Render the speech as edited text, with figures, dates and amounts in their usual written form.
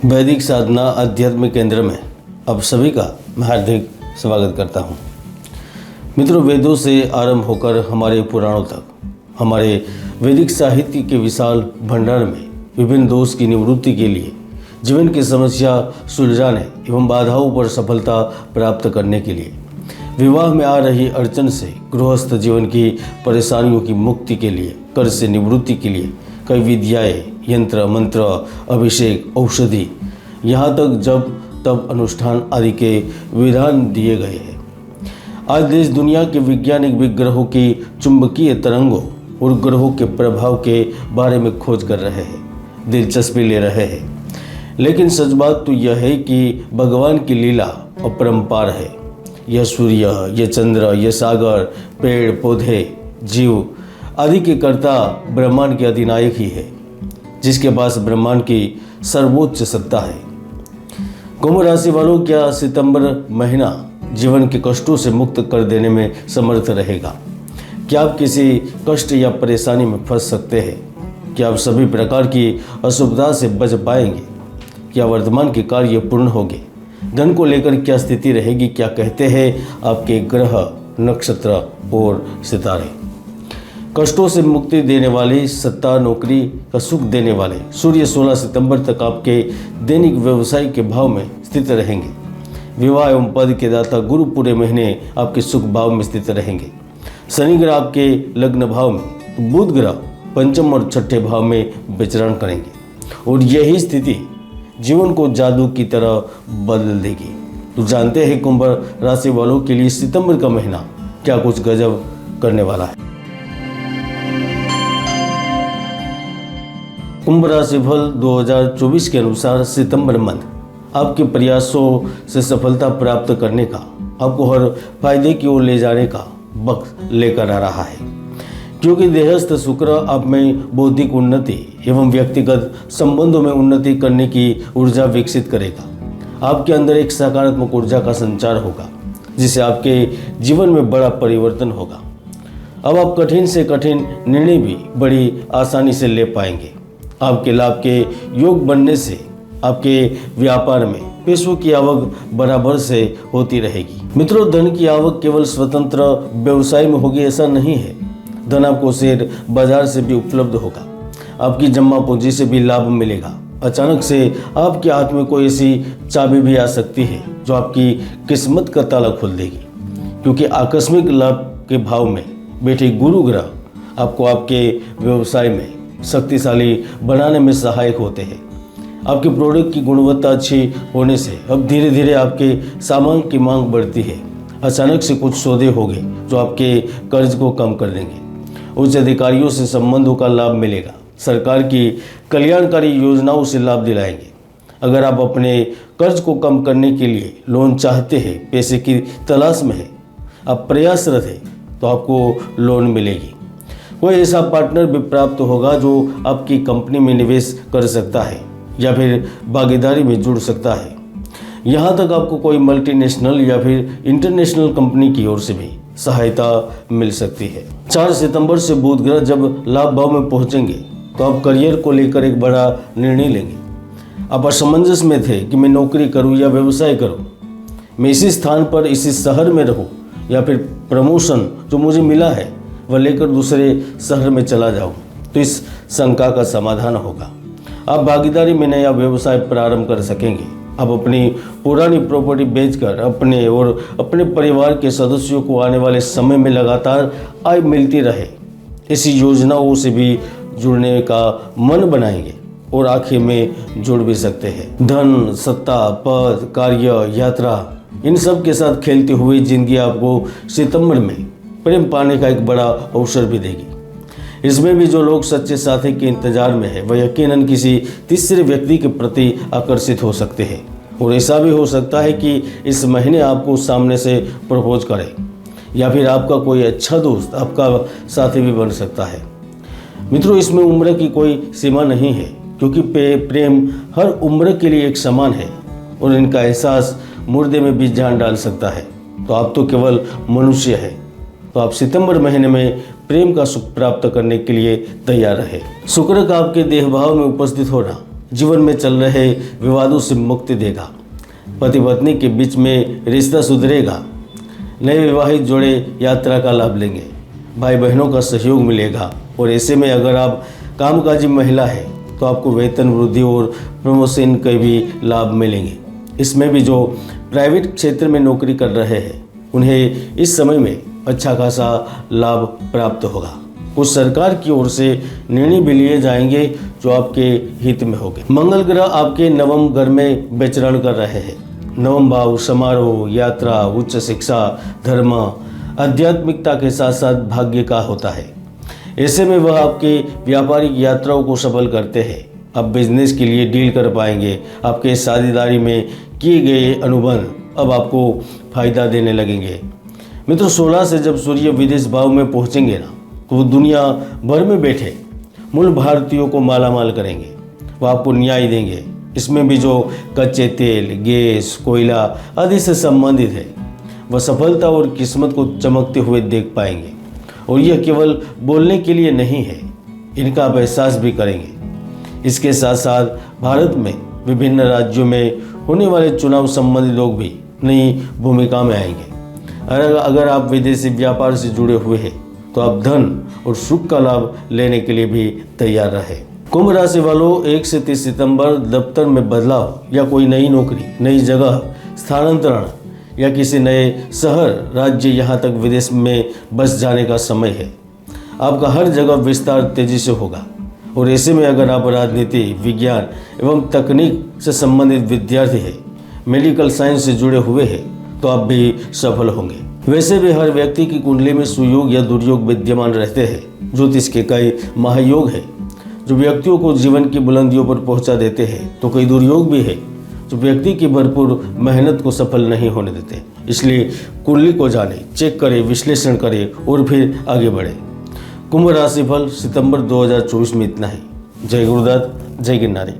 वैदिक साधना आध्यात्मिक केंद्र में आप सभी का मैं हार्दिक स्वागत करता हूँ। मित्रों, वेदों से आरंभ होकर हमारे पुराणों तक हमारे वैदिक साहित्य के विशाल भंडार में विभिन्न दोष की निवृत्ति के लिए, जीवन की समस्या सुलझाने एवं बाधाओं पर सफलता प्राप्त करने के लिए, विवाह में आ रही अड़चन से गृहस्थ जीवन की परेशानियों की मुक्ति के लिए, कर्ज से निवृत्ति के लिए कई विद्याएं, यंत्र मंत्र, अभिषेक, औषधि, यहाँ तक जब तब अनुष्ठान आदि के विधान दिए गए हैं। आज देश दुनिया के वैज्ञानिक विग्रहों की चुंबकीय तरंगों और ग्रहों के प्रभाव के बारे में खोज कर रहे हैं, दिलचस्पी ले रहे हैं। लेकिन सच बात तो यह है कि भगवान की लीला अपरंपार है। यह सूर्य, यह चंद्र, यह सागर, पेड़ पौधे, जीव आदि के कर्ता ब्रह्मांड के अधिनायक ही है, जिसके पास ब्रह्मांड की सर्वोच्च सत्ता है। कुंभ राशि वालों, क्या सितंबर महीना जीवन के कष्टों से मुक्त कर देने में समर्थ रहेगा? क्या आप किसी कष्ट या परेशानी में फंस सकते हैं? क्या आप सभी प्रकार की असुविधा से बच पाएंगे? क्या वर्तमान के कार्य पूर्ण होंगे? धन को लेकर क्या स्थिति रहेगी? क्या कहते हैं आपके ग्रह, नक्षत्र और सितारे? कष्टों से मुक्ति देने वाली, सत्ता नौकरी का सुख देने वाले सूर्य 16 सितंबर तक आपके दैनिक व्यवसाय के भाव में स्थित रहेंगे। विवाह एवं पद के दाता गुरु पूरे महीने आपके सुख भाव में स्थित रहेंगे। शनि ग्रह आपके लग्न भाव में, तो बुध ग्रह पंचम और छठे भाव में विचरण करेंगे और यही स्थिति जीवन को जादू की तरह बदल देगी। तो जानते हैं कुंभ राशि वालों के लिए सितंबर का महीना क्या कुछ गजब करने वाला है। कुंभ राशि फल 2024 के अनुसार सितंबर मंथ आपके प्रयासों से सफलता प्राप्त करने का, आपको हर फायदे की ओर ले जाने का वक्त लेकर आ रहा है, क्योंकि देहस्थ शुक्र आप में बौद्धिक उन्नति एवं व्यक्तिगत संबंधों में उन्नति करने की ऊर्जा विकसित करेगा। आपके अंदर एक सकारात्मक ऊर्जा का संचार होगा, जिससे आपके जीवन में बड़ा परिवर्तन होगा। अब आप कठिन से कठिन निर्णय भी बड़ी आसानी से ले पाएंगे। आपके लाभ के योग बनने से आपके व्यापार में पैसों की आवक बराबर से होती रहेगी। मित्रों, धन की आवक केवल स्वतंत्र व्यवसाय में होगी ऐसा नहीं है। धन आपको शेयर बाजार से भी उपलब्ध होगा। आपकी जमा पूंजी से भी लाभ मिलेगा। अचानक से आपके हाथ में कोई ऐसी चाबी भी आ सकती है जो आपकी किस्मत का ताला खोल देगी, क्योंकि आकस्मिक लाभ के भाव में बैठे गुरु ग्रह आपको आपके व्यवसाय में शक्तिशाली बनाने में सहायक होते हैं। आपके प्रोडक्ट की गुणवत्ता अच्छी होने से अब धीरे धीरे आपके सामान की मांग बढ़ती है। अचानक से कुछ सौदे होंगे जो आपके कर्ज को कम कर देंगे। उच्च अधिकारियों से संबंधों का लाभ मिलेगा। सरकार की कल्याणकारी योजनाओं से लाभ दिलाएंगे। अगर आप अपने कर्ज को कम करने के लिए लोन चाहते हैं, पैसे की तलाश में है, आप प्रयासरत हैं, तो आपको लोन मिलेगी। कोई ऐसा पार्टनर भी प्राप्त होगा जो आपकी कंपनी में निवेश कर सकता है या फिर भागीदारी में जुड़ सकता है। यहाँ तक आपको कोई मल्टीनेशनल या फिर इंटरनेशनल कंपनी की ओर से भी सहायता मिल सकती है। 4 सितंबर से बुध ग्रह जब लाभ भाव में पहुँचेंगे तो आप करियर को लेकर एक बड़ा निर्णय लेंगे। आप असमंजस में थे कि मैं नौकरी करूँ या व्यवसाय करूँ, मैं इसी स्थान पर इसी शहर में रहूँ या फिर प्रमोशन जो मुझे मिला है वह लेकर दूसरे शहर में चला जाऊं। तो इस शंका का समाधान होगा। आप भागीदारी में नया व्यवसाय प्रारंभ कर सकेंगे। आप अपनी पुरानी प्रॉपर्टी बेचकर अपने और अपने परिवार के सदस्यों को आने वाले समय में लगातार आय मिलती रहे, ऐसी योजनाओं से भी जुड़ने का मन बनाएंगे और आखिर में जुड़ भी सकते हैं। धन, सत्ता, पद, कार्य, यात्रा, इन सब के साथ खेलते हुए जिंदगी आपको सितंबर में प्रेम पाने का एक बड़ा अवसर भी देगी। इसमें भी जो लोग सच्चे साथी के इंतजार में है, वह यकीनन किसी तीसरे व्यक्ति के प्रति आकर्षित हो सकते हैं और ऐसा भी हो सकता है कि इस महीने आपको सामने से प्रपोज करे या फिर आपका कोई अच्छा दोस्त आपका साथी भी बन सकता है। मित्रों, इसमें उम्र की कोई सीमा नहीं है, क्योंकि प्रेम हर उम्र के लिए एक समान है और इनका एहसास मुर्दे में भी जान डाल सकता है। तो आप तो केवल मनुष्य है। तो आप सितंबर महीने में प्रेम का सुख प्राप्त करने के लिए तैयार रहे। शुक्र का आपके देह भाव में उपस्थित होना जीवन में चल रहे विवादों से मुक्ति देगा। पति पत्नी के बीच में रिश्ता सुधरेगा। नए विवाहित जोड़े यात्रा का लाभ लेंगे। भाई बहनों का सहयोग मिलेगा। और ऐसे में अगर आप कामकाजी महिला है तो आपको वेतन वृद्धि और प्रमोशन के भी लाभ मिलेंगे। इसमें भी जो प्राइवेट क्षेत्र में नौकरी कर रहे हैं उन्हें इस समय में अच्छा खासा लाभ प्राप्त होगा। कुछ सरकार की ओर से निर्णय भी लिए जाएंगे जो आपके हित में होंगे। मंगल ग्रह आपके नवम घर में विचरण कर रहे हैं। नवम भाव समारोह, यात्रा, उच्च शिक्षा, धर्म, आध्यात्मिकता के साथ साथ भाग्य का होता है। ऐसे में वह आपके व्यापारिक यात्राओं को सफल करते हैं। आप बिजनेस के लिए डील कर पाएंगे। आपके साझेदारी में किए गए अनुबंध अब आपको फायदा देने लगेंगे। मित्रों, 16 से जब सूर्य विदेश भाव में पहुंचेंगे ना तो वो दुनिया भर में बैठे मूल भारतीयों को मालामाल करेंगे। वह आपको न्याय देंगे। इसमें भी जो कच्चे तेल, गैस, कोयला आदि से संबंधित है वह सफलता और किस्मत को चमकते हुए देख पाएंगे। और यह केवल बोलने के लिए नहीं है, इनका आप एहसास भी करेंगे। इसके साथ साथ भारत में विभिन्न राज्यों में होने वाले चुनाव संबंधी लोग भी नई भूमिका में आएंगे। अगर आप विदेशी व्यापार से जुड़े हुए हैं तो आप धन और सुख का लाभ लेने के लिए भी तैयार रहे। कुंभ राशि वालों, 1 से 30 सितंबर दफ्तर में बदलाव या कोई नई नौकरी, नई जगह, स्थानांतरण या किसी नए शहर, राज्य, यहाँ तक विदेश में बस जाने का समय है। आपका हर जगह विस्तार तेजी से होगा। और ऐसे में अगर आप राजनीति, विज्ञान एवं तकनीक से संबंधित विद्यार्थी हैं, मेडिकल साइंस से जुड़े हुए हैं तो आप भी सफल होंगे। वैसे भी हर व्यक्ति की कुंडली में सुयोग या दुर्योग विद्यमान रहते हैं। ज्योतिष के कई महायोग है जो व्यक्तियों को जीवन की बुलंदियों पर पहुंचा देते हैं, तो कई दुर्योग भी है जो व्यक्ति की भरपूर मेहनत को सफल नहीं होने देते। इसलिए कुंडली को जाने, चेक करें, विश्लेषण करें और फिर आगे बढ़े। कुंभ राशि फल सितंबर 2024 में इतना ही। जय गुरुदत्त, जय गिरनारी।